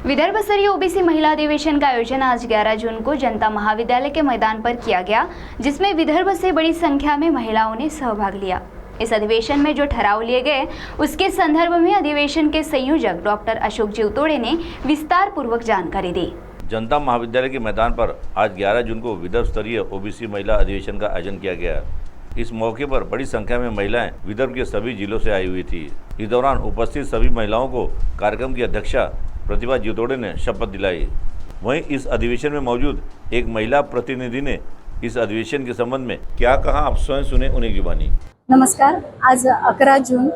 विदर्भ स्तरीय ओबीसी महिला अधिवेशन का आयोजन आज 11 जून को जनता महाविद्यालय के मैदान पर किया गया, जिसमें विदर्भ से बड़ी संख्या में महिलाओं ने सहभाग लिया। इस अधिवेशन में जो ठहराव लिए गए उसके संदर्भ में अधिवेशन के संयोजक डॉक्टर अशोक जीवतोड़े ने विस्तार पूर्वक जानकारी दी। जनता महाविद्यालय के मैदान पर आज 11 जून को विदर्भ स्तरीय ओबीसी महिला अधिवेशन का आयोजन किया गया। इस मौके पर बड़ी संख्या में महिलाएं विदर्भ के सभी जिलों से आई हुई थी। इस दौरान उपस्थित सभी महिलाओं को कार्यक्रम की अध्यक्षा प्रतिभा जीवतोड़े ने शपथ दिलाई। वहीं इस अधिवेशन में मौजूद एक महिला प्रतिनिधि ने इस अधिवेशन के संबंध में क्या कहा, आप स्वयं सुने उन्हीं की वाणी। नमस्कार। आज 11 जून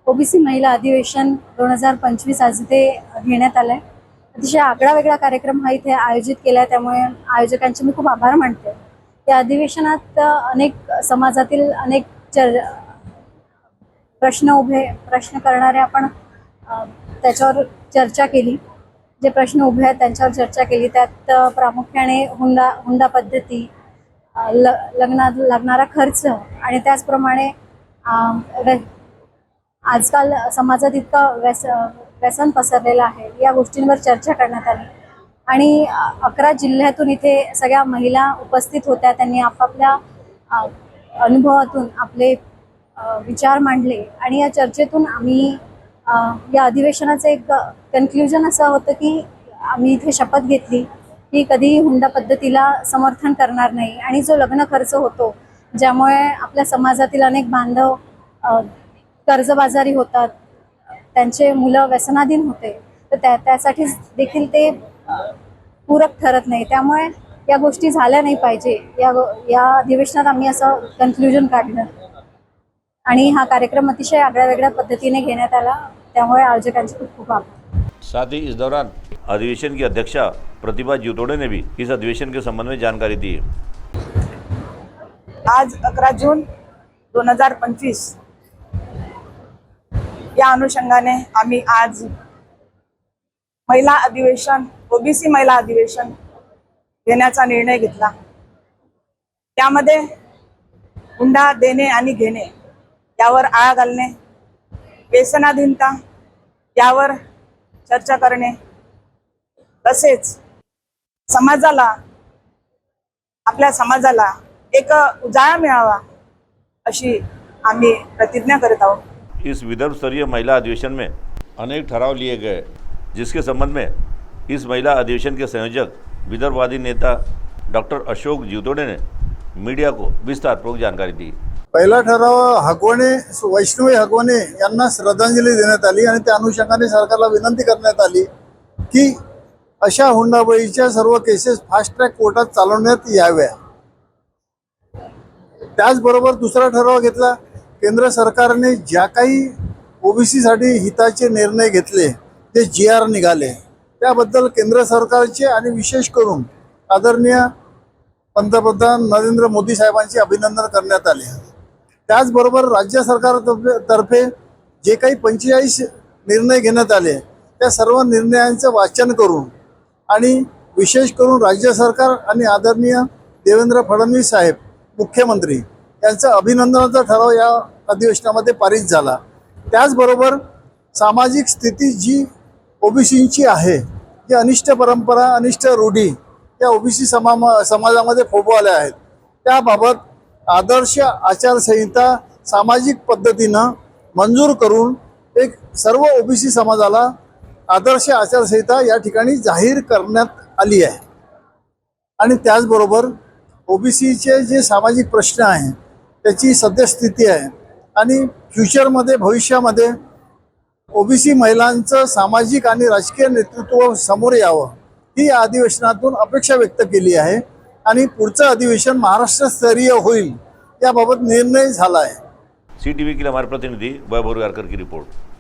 ओबीसी महिला अधिवेशन 2025 आज इथे घेण्यात आलंय। अतिशय आगळा-वेगळा कार्यक्रम हा इथे आयोजित केला, त्यामुळे आयोजकांचे मी खूप आभार मानते। या अधिवेशनात अनेक समाजातील अनेक प्रश्न करणारे आपण त्याच्यावर चर्चा केली। जे प्रश्न उभे आहेत त्यांच्यावर चर्चा केली। त्यात प्रामुख्याने हुंडा पद्धती, लग्नात लागणारा खर्च आणि त्याचप्रमाणे आजकाल समाजात इतका व्यसन पसरलेलं आहे, या गोष्टींवर चर्चा करण्यात आली। आणि 11 जिल्ह्यातून इथे सगळ्या महिला उपस्थित होत्या। त्यांनी आपापल्या अनुभवातून आपले विचार मांडले आणि या चर्चेतून आम्ही या अधिवेशनाचं एक कन्क्लुजन असं होतं की आम्ही इथे शपथ घेतली की कधीही हुंडा पद्धतीला समर्थन करणार नाही। आणि जो लग्न खर्च होतो, ज्यामुळे आपल्या समाजातील अनेक बांधव कर्जबाजारी होतात, त्यांचे मुलं व्यसनाधीन होते, तर त्यासाठी देखील ते पूरक ठरत नाही। त्यामुळे या गोष्टी झाल्या नाही पाहिजे। या अधिवेशनात आम्ही असं कन्क्लुजन काढलं आणि हा कार्यक्रम अतिशय आगळ्या-वेगळ्या पद्धतीने घेण्यात आला, त्यामुळे आयोजकांचे खूप खूप आभार। साथ ही इस दौरान अधिवेशन की अध्यक्षा प्रतिभा जीवतोड़े ने भी इस अधिवेशन के संबंध में जानकारी दी। आज 11 जून 2025 या अनुषंगाने आम्ही आज महिला अधिवेशन, ओबीसी महिला अधिवेशन घेण्याचा निर्णय घेतला। त्यामध्ये हुंडा देणे आणि घेणे यावर आळा घालणे, व्यसनाधीनता यावर चर्चा करणे, तसेच आपल्या समाजाला एक उजाळा मिळावा अशी आम्ही प्रतिज्ञा करत आहोत। इस विदर्भ स्तरीय महिला अधिवेशन में अनेक ठहराव लिए गए, जिसके संबंध में इस महिला अधिवेशन के संयोजक विदर्भवादी नेता डॉक्टर अशोक जीवतोड़े ने मीडिया को विस्तारपूर्वक जानकारी दी। पहिला ठराव वैष्णवी हगवणे यांना श्रद्धांजली देण्यात आली आणि त्या अनुषंगाने सरकारला विनंती करण्यात आली की अशा हुंडाबळीच्या सर्व केसेस फास्ट ट्रॅक कोर्टात चालवण्यात याव्या। त्याचबरोबर दुसरा ठराव घेतला, केंद्र सरकारने ज्या काही ओबीसीसाठी हिताचे निर्णय घेतले, ते GR निघाले, त्याबद्दल केंद्र सरकारचे आणि विशेष करून आदरणीय पंतप्रधान नरेंद्र मोदी साहेबांचे अभिनंदन करण्यात आले। त्याचबरोबर राज्य सरकारतर्फे जे काही 45 निर्णय घेण्यात आले, त्या सर्व निर्णयांचं वाचन करून आणि विशेष करून राज्य सरकार आणि आदरणीय देवेंद्र फडणवीस साहेब मुख्यमंत्री यांचा अभिनंदनाचा ठराव या अधिवेशनामध्ये पारित झाला। त्याचबरोबर सामाजिक स्थिती जी ओबीसींची आहे, जी अनिष्ट परंपरा, अनिष्ट रूढी या ओबीसी समाजामध्ये फोफावल्या आहेत, त्याबाबत आदर्श आचारसंहिता सामाजिक पद्धतीनं मंजूर करून एक सर्व ओबीसी समाजाला आदर्श आचारसंहिता या ठिकाणी जाहीर करण्यात आली आहे। आणि त्याचबरोबर ओबीसीचे जे सामाजिक प्रश्न आहे त्याची सद्यस्थिती आहे आणि फ्युचरमध्ये, भविष्यामध्ये ओबीसी महिलांचं सामाजिक आणि राजकीय नेतृत्व समोर यावं ही या अधिवेशनातून अपेक्षा व्यक्त केली आहे आणि पुढचं अधिवेशन महाराष्ट्र स्तरीय होईल याबाबत निर्णय झाला आहे। CTV के लिए हमारे प्रतिनिधि वैभव रुगारकर की रिपोर्ट।